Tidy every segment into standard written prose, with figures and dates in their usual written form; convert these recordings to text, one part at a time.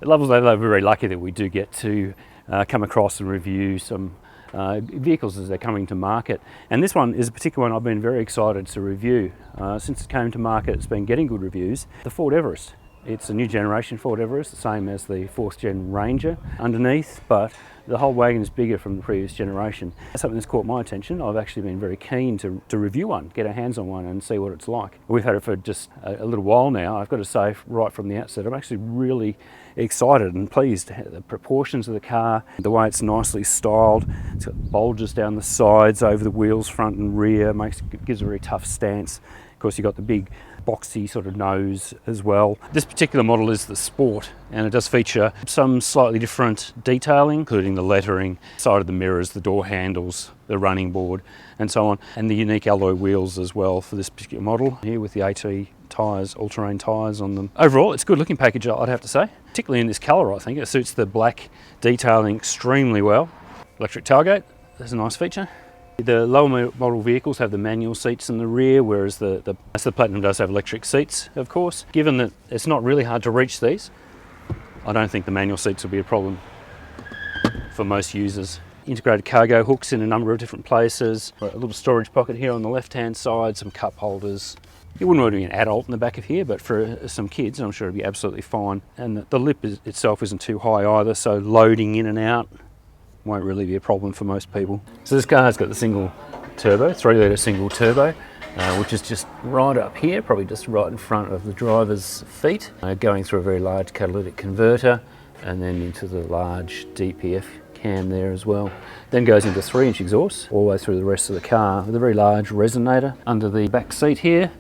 At Lovells Adelaide, we're very lucky that we do get to come across and review some vehicles as they're coming to market. And this one is a particular one I've been very excited to review. Since it came to market, it's been getting good reviews. The Ford Everest. It's a new generation Ford Everest, the same as the 4th gen Ranger underneath, but the whole wagon is bigger from the previous generation. That's something that's caught my attention. I've actually been very keen to review one, get our hands on one and see what it's like. We've had it for just a little while now. I've got to say right from the outset, I'm actually really excited and pleased. The proportions of the car, the way it's nicely styled, it's got bulges down the sides, over the wheels, front and rear, gives a very tough stance. Of course, you've got the big boxy sort of nose as well. This particular model is the Sport, and it does feature some slightly different detailing, including the lettering, side of the mirrors, the door handles, the running board, and so on, and the unique alloy wheels as well for this particular model here with the AT tyres, all-terrain tyres on them. Overall, it's a good looking package, I'd have to say, particularly in this colour. I think it suits the black detailing extremely well. Electric tailgate, that's a nice feature. The lower model vehicles have the manual seats in the rear, whereas the Platinum does have electric seats, of course. Given that it's not really hard to reach these, I don't think the manual seats will be a problem for most users. Integrated cargo hooks in a number of different places. A little storage pocket here on the left-hand side, some cup holders. You wouldn't want to be an adult in the back of here, but for some kids, I'm sure it'd be absolutely fine. And the lip itself isn't too high either, so loading in and out won't really be a problem for most people. So this car has got the single turbo, 3-litre single turbo, which is just right up here, probably just right in front of the driver's feet, going through a very large catalytic converter and then into the large DPF cam there as well. Then goes into 3-inch exhaust all the way through the rest of the car with a very large resonator under the back seat here,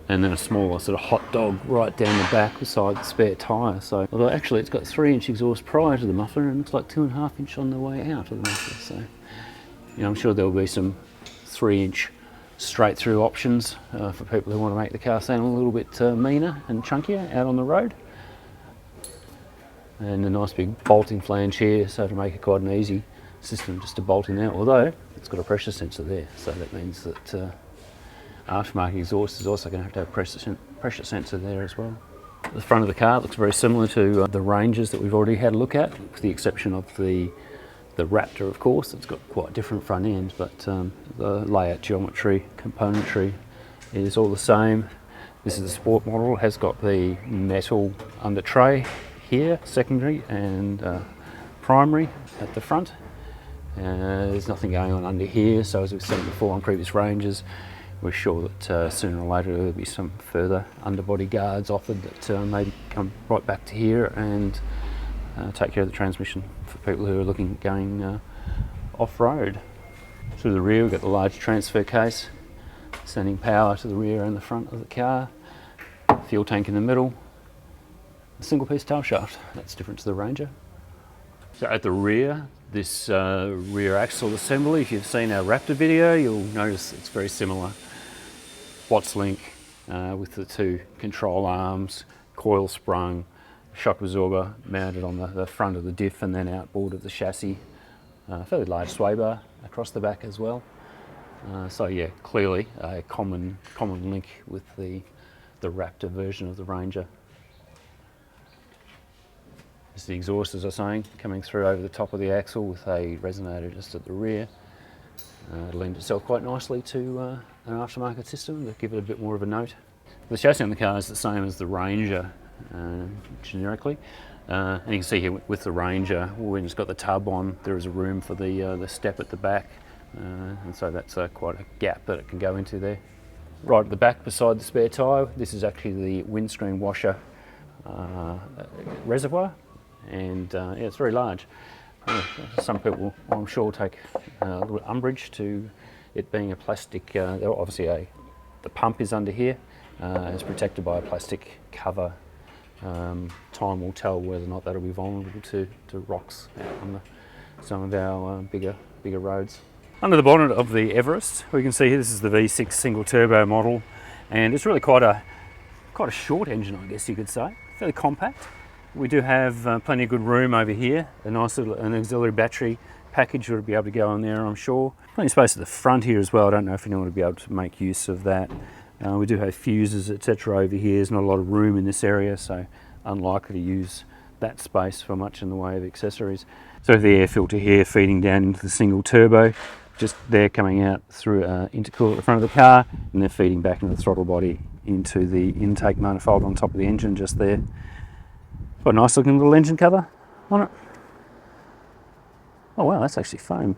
and then a smaller sort of hot dog right down the back beside the spare tyre. So, although actually it's got 3-inch exhaust prior to the muffler and it's like 2.5-inch on the way out of the muffler. So, you know, I'm sure there'll be some 3-inch straight through options for people who want to make the car sound a little bit meaner and chunkier out on the road. And a nice big bolting flange here, so to make it quite an easy system just to bolt in there, although it's got a pressure sensor there, so that means that aftermarket exhaust is also going to have pressure sensor there as well. The front of the car looks very similar to the Rangers that we've already had a look at, with the exception of the Raptor, of course. It's got quite different front ends, but the layout, geometry, componentry is all the same. This is the Sport model, has got the metal under tray here, secondary and primary at the front. There's nothing going on under here, so as we've seen before on previous Rangers, we're sure that sooner or later there'll be some further underbody guards offered that maybe come right back to here and take care of the transmission for people who are looking at going off-road. Through the rear we've got the large transfer case, sending power to the rear and the front of the car, fuel tank in the middle, a single piece tail shaft. That's different to the Ranger. So at the rear, this rear axle assembly, if you've seen our Raptor video, you'll notice it's very similar. Watts link with the 2 control arms, coil sprung, shock absorber mounted on the front of the diff and then outboard of the chassis. Fairly large sway bar across the back as well. So yeah, clearly a common link with the Raptor version of the Ranger. This is the exhaust, as I was saying, coming through over the top of the axle with a resonator just at the rear. It lends itself quite nicely to an aftermarket system to give it a bit more of a note. The chassis on the car is the same as the Ranger generically. And you can see here with the Ranger, when it's got the tub on, there is a room for the step at the back, and so that's quite a gap that it can go into there. Right at the back beside the spare tyre, this is actually the windscreen washer reservoir, and yeah, it's very large. Some people, I'm sure, take a little umbrage to it being a plastic. Obviously, the pump is under here. It's protected by a plastic cover. Time will tell whether or not that'll be vulnerable to rocks out on some of our bigger roads. Under the bonnet of the Everest, we can see here this is the V6 single turbo model, and it's really quite a short engine, I guess you could say. Fairly compact. We do have plenty of good room over here. A nice little auxiliary battery package would be able to go on there, I'm sure. Plenty of space at the front here as well. I don't know if anyone would be able to make use of that. We do have fuses, etc. over here. There's not a lot of room in this area, so unlikely to use that space for much in the way of accessories. So the air filter here feeding down into the single turbo, just there coming out through an intercooler at the front of the car, and then feeding back into the throttle body into the intake manifold on top of the engine just there. Got a nice looking little engine cover on it. Oh wow, that's actually foam.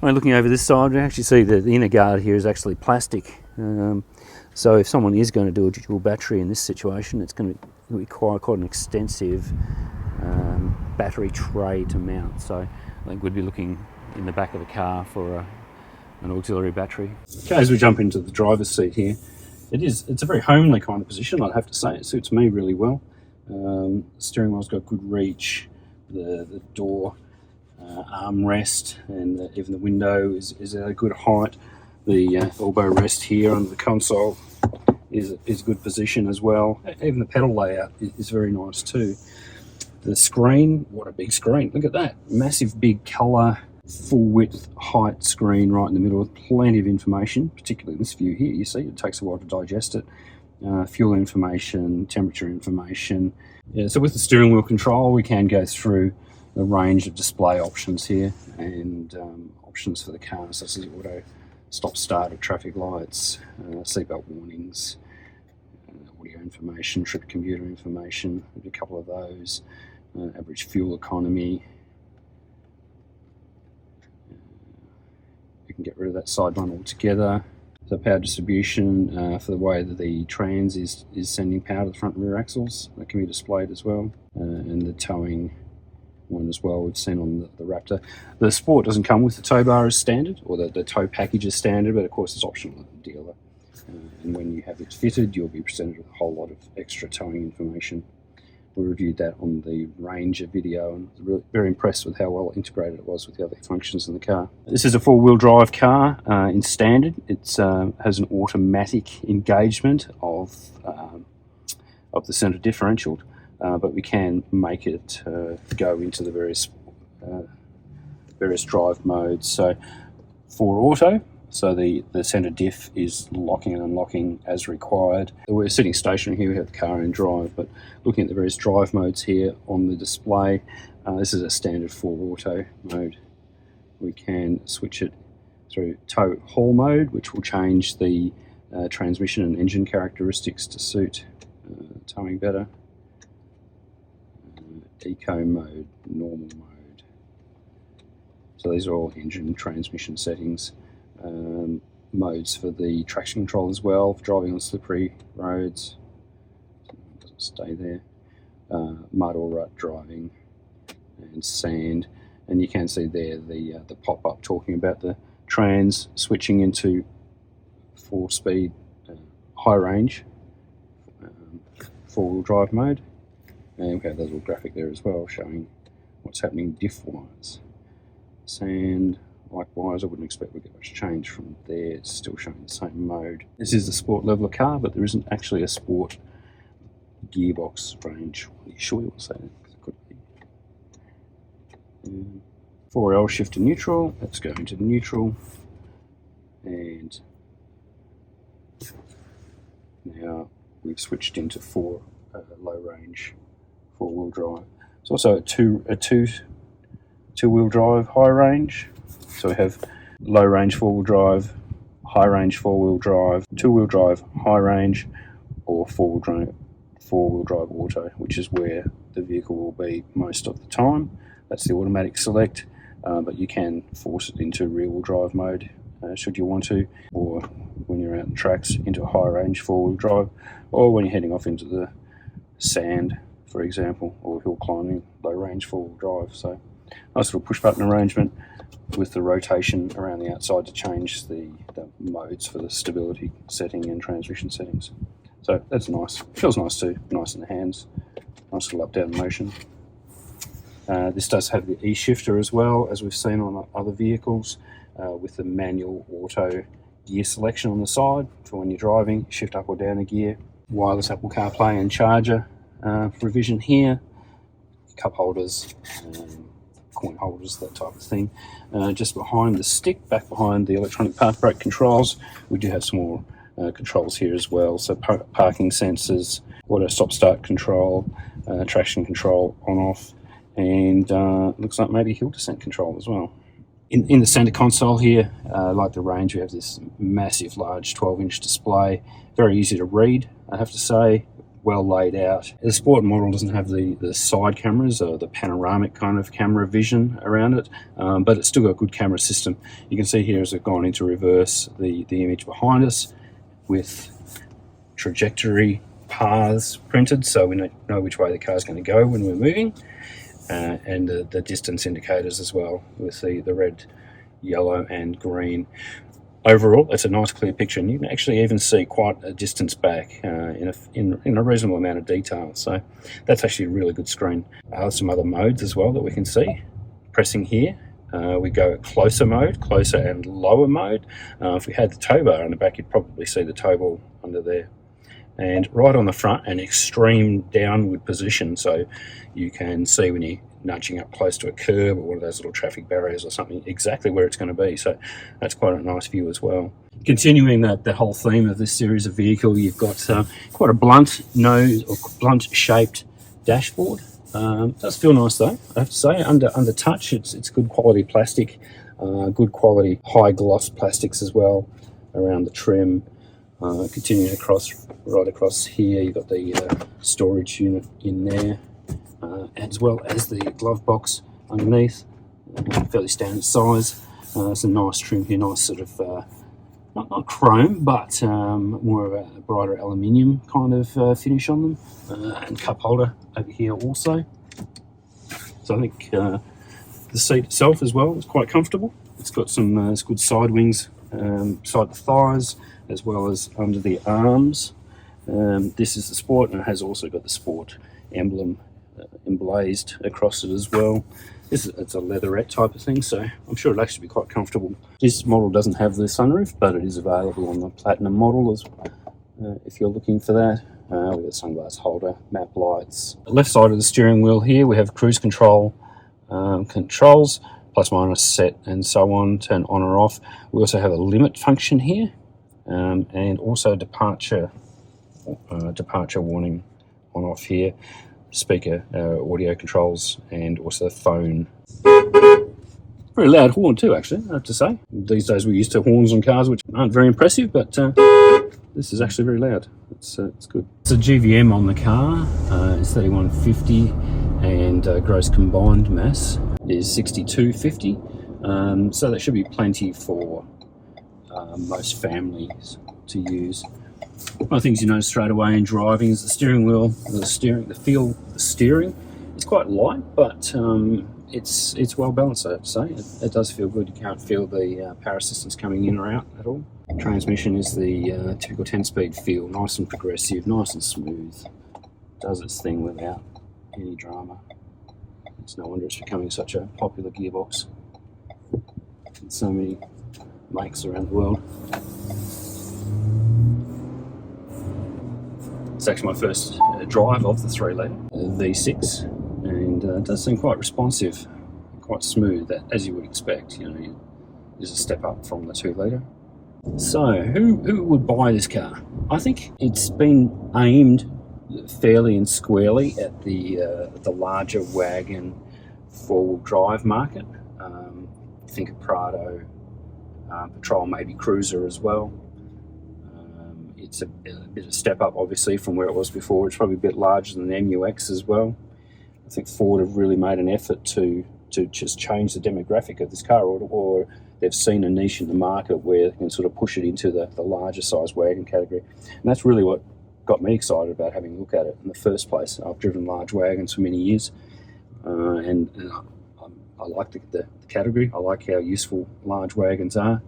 When looking over this side, we actually see that the inner guard here is actually plastic. So if someone is going to do a dual battery in this situation, it's going to require quite an extensive battery tray to mount. So I think we'd be looking in the back of the car for an auxiliary battery. Okay, as we jump into the driver's seat here, it's a very homely kind of position, I'd have to say. It suits me really well. The steering wheel's got good reach, the door armrest, and even the window is at a good height. The elbow rest here under the console is a good position as well. Even the pedal layout is very nice too. The screen, what a big screen, look at that. Massive big colour, full width height screen right in the middle with plenty of information, particularly in this view here. You see it takes a while to digest it. Fuel information, temperature information. Yeah, so with the steering wheel control we can go through the range of display options here, and options for the car such as auto stop start at traffic lights, seatbelt warnings, audio information, trip computer information, a couple of those, average fuel economy. You can get rid of that side one altogether. So power distribution for the way that the trans is sending power to the front and rear axles, that can be displayed as well, and the towing one as well we've seen on the Raptor. The Sport doesn't come with the tow bar as standard, or the tow package is standard, but of course it's optional at the dealer. And when you have it fitted, you'll be presented with a whole lot of extra towing information. We reviewed that on the Ranger video and was really very impressed with how well integrated it was with the other functions in the car. This is a four-wheel drive car in standard. It has an automatic engagement of the centre differential, but we can make it go into the various drive modes. So for auto, so the centre diff is locking and unlocking as required. We're sitting stationary here, we have the car in drive, but looking at the various drive modes here on the display, this is a standard full auto mode. We can switch it through tow haul mode, which will change the transmission and engine characteristics to suit towing better. Eco mode, normal mode. So these are all engine transmission settings. Modes for the traction control as well, for driving on slippery roads. Doesn't stay there. Mud or rut driving, and sand. And you can see there the pop-up talking about the trans switching into 4-speed high range four-wheel drive mode. And we have that little graphic there as well showing what's happening diff-wise. Sand, likewise, I wouldn't expect we'll get much change from there. It's still showing the same mode. This is the Sport leveler car, but there isn't actually a Sport gearbox range. Are you sure you want to say that? It could be. 4L shift to neutral. Let's go into neutral. And now we've switched into low range four-wheel drive. It's also a two-wheel drive high range. So we have low range four-wheel drive, high range four-wheel drive, two-wheel drive high range, or four-wheel drive auto, which is where the vehicle will be most of the time. That's the automatic select, but you can force it into rear-wheel drive mode should you want to, or when you're out in tracks into a high range four-wheel drive, or when you're heading off into the sand, for example, or hill climbing, low range four-wheel drive. So nice little push button arrangement with the rotation around the outside to change the modes for the stability setting and transmission settings. So that's nice. Feels nice too, nice in the hands. Nice little up-down motion. This does have the E-shifter as well, as we've seen on other vehicles, with the manual auto gear selection on the side for when you're driving, shift up or down a gear. Wireless Apple CarPlay and charger provision here. Cup holders, coin holders, that type of thing. Just behind the stick, back behind the electronic park brake controls, we do have some more controls here as well. So parking sensors, auto stop-start control, traction control on-off, and looks like maybe hill descent control as well. In the centre console here, like the Range, we have this massive, large 12-inch display. Very easy to read, I have to say. Well laid out. The Sport model doesn't have the side cameras or the panoramic kind of camera vision around it, but it's still got a good camera system. You can see here as we've gone into reverse, the image behind us with trajectory paths printed, so we know which way the car's going to go when we're moving, and the distance indicators as well with the red, yellow and green. Overall, it's a nice clear picture, and you can actually even see quite a distance back in a reasonable amount of detail. So that's actually a really good screen. Some other modes as well that we can see. Pressing here, we go closer mode, closer and lower mode. If we had the tow bar on the back, you'd probably see the tow ball under there. And right on the front, an extreme downward position, so you can see when you're nudging up close to a curb or one of those little traffic barriers or something, exactly where it's going to be. So that's quite a nice view as well. Continuing the whole theme of this series of vehicle, you've got quite a blunt nose or blunt shaped dashboard. Does feel nice though, I have to say. Under touch, it's good quality plastic, good quality high gloss plastics as well around the trim. Continuing right across here, you've got the storage unit in there, as well as the glove box underneath, fairly standard size. Some nice trim here, nice sort of, not chrome, but more of a brighter aluminium kind of finish on them, and cup holder over here also. So I think the seat itself as well is quite comfortable. It's got some good side wings, side the thighs, as well as under the arms. This is the Sport, and it has also got the Sport emblem emblazed across it as well. It's a leatherette type of thing, so I'm sure it'll actually be quite comfortable. This model doesn't have the sunroof, but it is available on the Platinum model as if you're looking for that. We've got sunglass holder, map lights. The left side of the steering wheel here, we have cruise control controls, plus minus set and so on, turn on or off. We also have a limit function here, and also departure warning on off here, speaker audio controls, and also phone. Very loud horn too, actually, I have to say. These days we're used to horns on cars which aren't very impressive, but this is actually very loud. It's good. It's a GVM on the car. It's 3150, and gross combined mass is 6250. So that should be plenty for most families to use. One of the things you notice straight away in driving is the steering wheel, the steering is quite light, but it's well balanced, I have to say. It does feel good. You can't feel the power assistance coming in or out at all. Transmission is the typical 10-speed feel, nice and progressive, nice and smooth. Does its thing without any drama. It's no wonder it's becoming such a popular gearbox in so many makes around the world. It's actually my first drive of the 3-litre V6, and it does seem quite responsive, quite smooth, as you would expect. You know, there's a step up from the 2-litre. So, who would buy this car? I think it's been aimed fairly and squarely at the larger wagon 4-wheel drive market. Think of Prado, Patrol, maybe Cruiser as well. It's a bit of a step up, obviously, from where it was before. It's probably a bit larger than the MUX as well. I think Ford have really made an effort to just change the demographic of this car, or they've seen a niche in the market where they can sort of push it into the larger size wagon category. And that's really what got me excited about having a look at it in the first place. I've driven large wagons for many years, and I like the category. I like how useful large wagons are.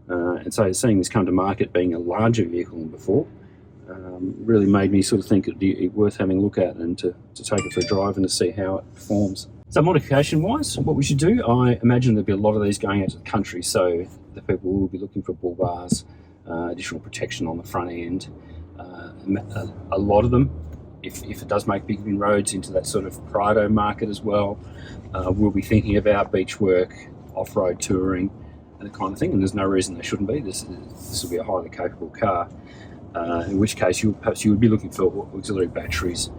And so seeing this come to market being a larger vehicle than before really made me sort of think it'd be worth having a look at and to take it for a drive and to see how it performs. So modification wise, what we should do, I imagine there'll be a lot of these going out to the country, so the people will be looking for bull bars, additional protection on the front end. A lot of them, if it does make big inroads into that sort of Prado market as well, we'll be thinking about beach work, off-road touring, that kind of thing, and there's no reason they shouldn't be. This will be a highly capable car, in which case perhaps you would be looking for auxiliary batteries,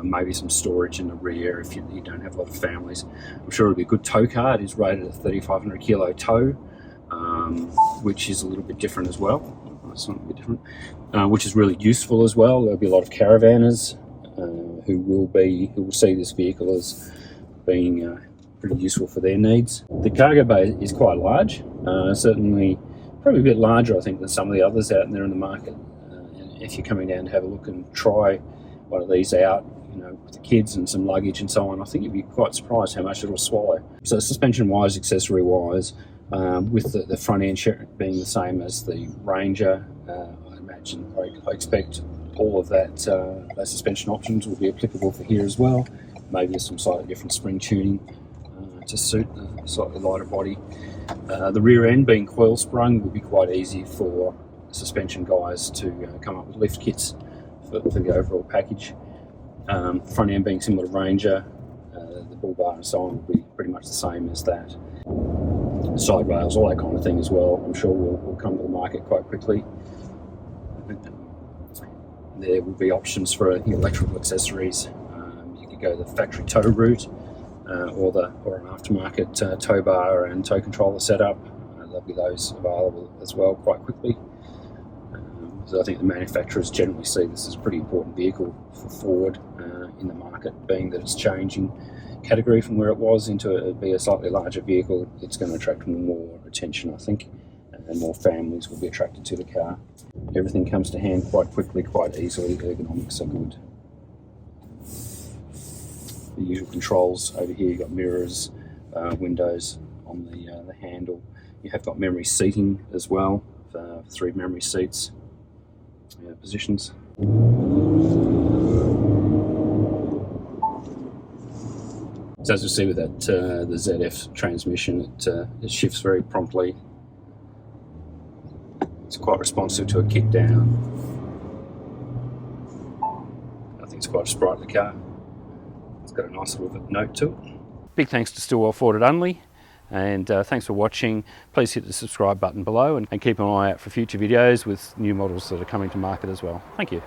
maybe some storage in the rear if you don't have a lot of families. I'm sure it'll be a good tow car. It is rated a 3,500 kilo tow, which is a little bit different as well. It's not a bit different, which is really useful as well. There'll be a lot of caravanners who will see this vehicle as being pretty useful for their needs. The cargo bay is quite large, certainly probably a bit larger, I think, than some of the others out there in the market. And if you're coming down to have a look and try one of these out, with the kids and some luggage and so on, I think you'd be quite surprised how much it'll swallow. So suspension-wise, accessory-wise, with the front end being the same as the Ranger, I expect all of that those suspension options will be applicable for here as well. Maybe some slightly different spring tuning to suit the slightly lighter body. The rear end being coil sprung will be quite easy for suspension guys to come up with lift kits for the overall package. Front end being similar to Ranger, the bull bar and so on will be pretty much the same as that. Side rails, all that kind of thing as well, I'm sure will come to the market quite quickly. There will be options for electrical accessories. You could go the factory tow route, or an aftermarket tow bar and tow controller setup. There'll be those available as well quite quickly. So I think the manufacturers generally see this as a pretty important vehicle for Ford in the market, being that it's changing category from where it was into be a slightly larger vehicle. It's going to attract more attention, I think, and more families will be attracted to the car. Everything comes to hand quite quickly, quite easily. Ergonomics are good. The usual controls over here, you've got mirrors, windows on the handle. You have got memory seating as well, 3 memory seats, positions. So as you see with that, the ZF transmission, it shifts very promptly. It's quite responsive to a kick down. I think it's quite a sprightly car. It's got a nice little note to it. Big thanks to Stillwell Ford at Unley, and thanks for watching. Please hit the subscribe button below and keep an eye out for future videos with new models that are coming to market as well. Thank you.